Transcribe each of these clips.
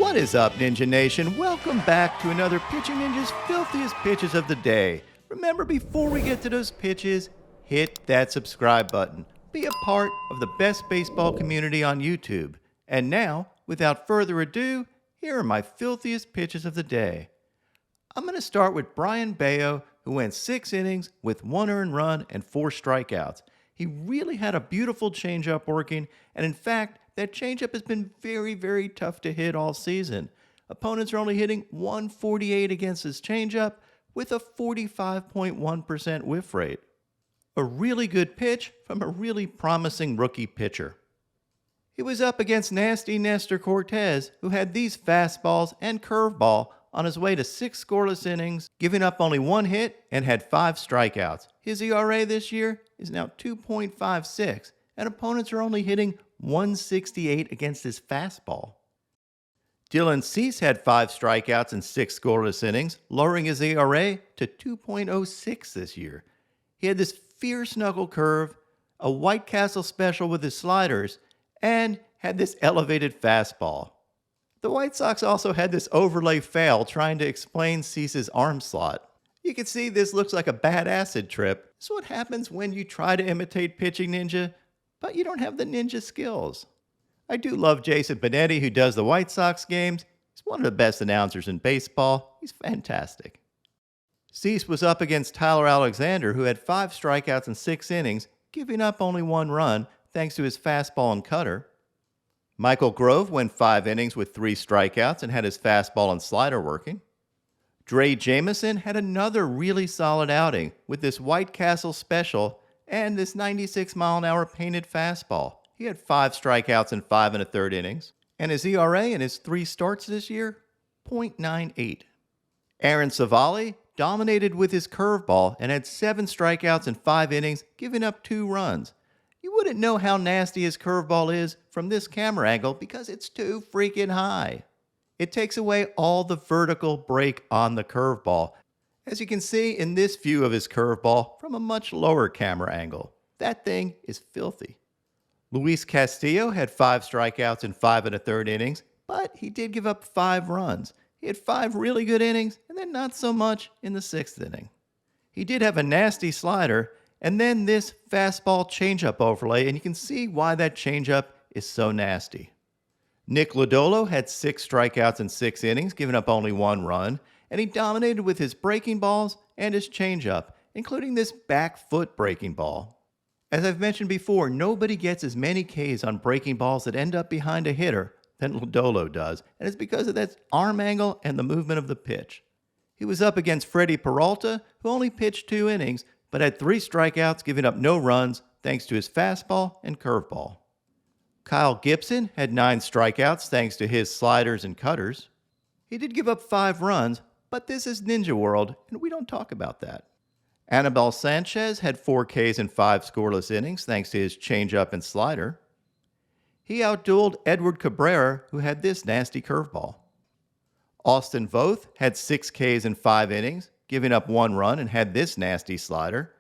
What is up, Ninja Nation? Welcome back to another Pitching Ninja's Filthiest Pitches of the Day. Remember, before we get to those pitches, hit that subscribe button. Be a part of the best baseball community on YouTube. And now, without further ado, here are my filthiest pitches of the day. I'm going to start with Brayan Bello, who went 6 innings with 1 earned run and 4 strikeouts. He really had a beautiful changeup working, and in fact, that changeup has been very, very tough to hit all season. Opponents are only hitting .148 against his changeup with a 45.1% whiff rate. A really good pitch from a really promising rookie pitcher. He was up against nasty Nestor Cortes, who had these fastballs and curveball on his way to 6 scoreless innings, giving up only 1 hit and had 5 strikeouts. His ERA this year is now 2.56, and opponents are only hitting .168 against his fastball. Dylan Cease had 5 strikeouts in 6 scoreless innings, lowering his ERA to 2.06 this year. He had this fierce knuckle curve, a White Castle special with his sliders, and had this elevated fastball. The White Sox also had this overlay fail trying to explain Cease's arm slot. You can see this looks like a bad acid trip. This is what happens when you try to imitate Pitching Ninja, but you don't have the ninja skills. I do love Jason Benetti, who does the White Sox games. He's one of the best announcers in baseball. He's fantastic. Cease was up against Tyler Alexander, who had 5 strikeouts in 6 innings, giving up only 1 run thanks to his fastball and cutter. Michael Grove went 5 innings with 3 strikeouts and had his fastball and slider working. Dre Jameson had another really solid outing with this White Castle special and this 96-mile-an-hour painted fastball. He had 5 strikeouts in 5 1/3 innings, and his ERA in his 3 starts this year, .98. Aaron Savali dominated with his curveball and had 7 strikeouts in 5 innings, giving up 2 runs. You wouldn't know how nasty his curveball is from this camera angle because it's too freaking high. It takes away all the vertical break on the curveball, as you can see in this view of his curveball from a much lower camera angle. That thing is filthy. Luis Castillo had 5 strikeouts in 5 1/3 innings, but he did give up 5 runs. He had 5 really good innings, and then not so much in the 6th inning. He did have a nasty slider, and then this fastball changeup overlay, and you can see why that changeup is so nasty. Nick Lodolo had 6 strikeouts in 6 innings, giving up only 1 run, and he dominated with his breaking balls and his changeup, including this back foot breaking ball. As I've mentioned before, nobody gets as many Ks on breaking balls that end up behind a hitter than Lodolo does, and it's because of that arm angle and the movement of the pitch. He was up against Freddie Peralta, who only pitched 2 innings, but had 3 strikeouts, giving up no runs thanks to his fastball and curveball. Kyle Gibson had 9 strikeouts thanks to his sliders and cutters. He did give up 5 runs, but this is Ninja World, and we don't talk about that. Anibal Sanchez had 4 Ks in 5 scoreless innings thanks to his changeup and slider. He outdueled Edward Cabrera, who had this nasty curveball. Austin Voth had 6 Ks in 5 innings, giving up 1 run and had this nasty slider.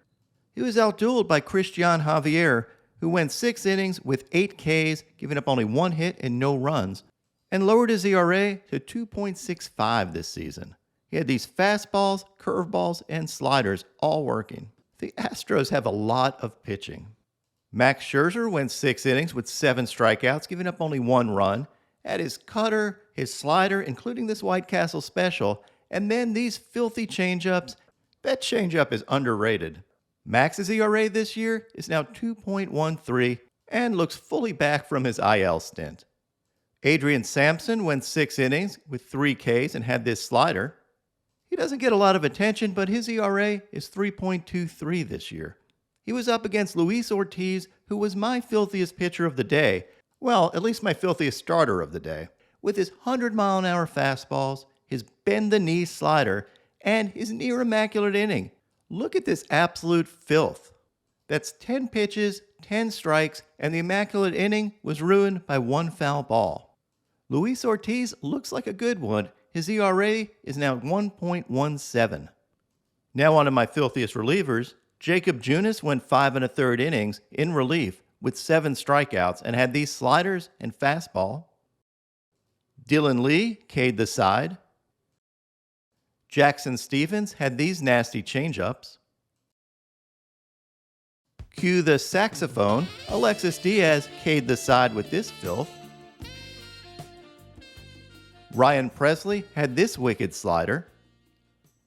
He was outdueled by Cristian Javier, who went 6 innings with 8 Ks, giving up only 1 hit and no runs, and lowered his ERA to 2.65 this season. He had these fastballs, curveballs, and sliders all working. The Astros have a lot of pitching. Max Scherzer went 6 innings with 7 strikeouts, giving up only 1 run, had his cutter, his slider, including this White Castle special, and then these filthy changeups. That changeup is underrated. Max's ERA this year is now 2.13 and looks fully back from his IL stint. Adrian Sampson went 6 innings with 3 Ks and had this slider. He doesn't get a lot of attention, but his ERA is 3.23 this year. He was up against Luis Ortiz, who was my filthiest pitcher of the day. Well, at least my filthiest starter of the day. With his 100-mile-an-hour fastballs, his bend-the-knee slider, and his near-immaculate inning. Look at this absolute filth. That's 10 pitches, 10 strikes, and the immaculate inning was ruined by 1 foul ball. Luis Ortiz looks like a good one. His ERA is now 1.17. Now on to my filthiest relievers. Jacob Junis went 5 1/3 innings in relief with 7 strikeouts and had these sliders and fastball. Dylan Lee K'd the side. Jackson Stevens had these nasty changeups. Cue the saxophone. Alexis Diaz K'd the side with this filth. Ryan Presley had this wicked slider.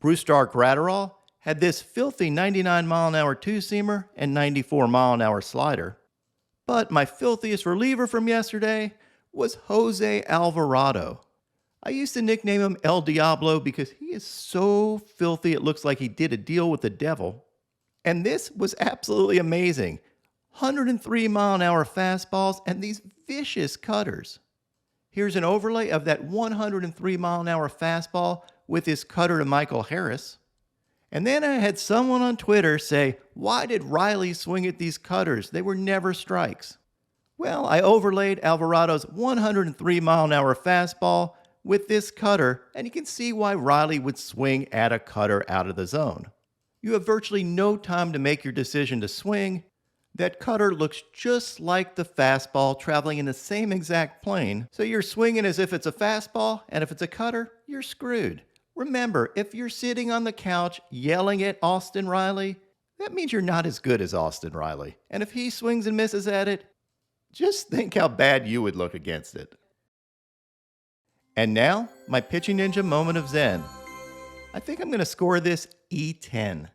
Brusdar Graterol had this filthy 99-mile-an-hour two-seamer and 94-mile-an-hour slider. But my filthiest reliever from yesterday was Jose Alvarado. I used to nickname him El Diablo because he is so filthy it looks like he did a deal with the devil. And this was absolutely amazing. 103-mile-an-hour fastballs and these vicious cutters. Here's an overlay of that 103-mile-an-hour fastball with his cutter to Michael Harris. And then I had someone on Twitter say, why did Riley swing at these cutters? They were never strikes. Well, I overlaid Alvarado's 103-mile-an-hour fastball with this cutter, and you can see why Riley would swing at a cutter out of the zone. You have virtually no time to make your decision to swing. That cutter looks just like the fastball traveling in the same exact plane, so you're swinging as if it's a fastball, and if it's a cutter, you're screwed. Remember, if you're sitting on the couch yelling at Austin Riley, that means you're not as good as Austin Riley. And if he swings and misses at it, just think how bad you would look against it. And now, my Pitching Ninja moment of zen. I think I'm going to score this E10.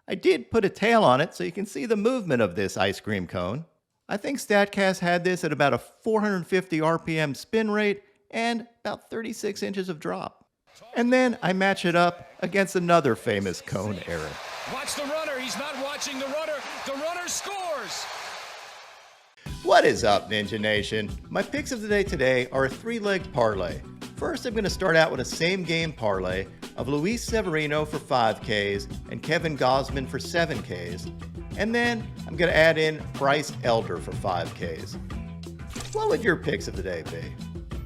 I did put a tail on it so you can see the movement of this ice cream cone. I think StatCast had this at about a 450 RPM spin rate and about 36 inches of drop. And then I match it up against another famous cone error. Watch the runner. He's not watching the runner. The runner scores. What is up, Ninja Nation? My picks of the day today are a three-legged parlay. First, I'm going to start out with a same-game parlay of Luis Severino for 5Ks and Kevin Gausman for 7Ks. And then I'm going to add in Bryce Elder for 5Ks. What would your picks of the day be?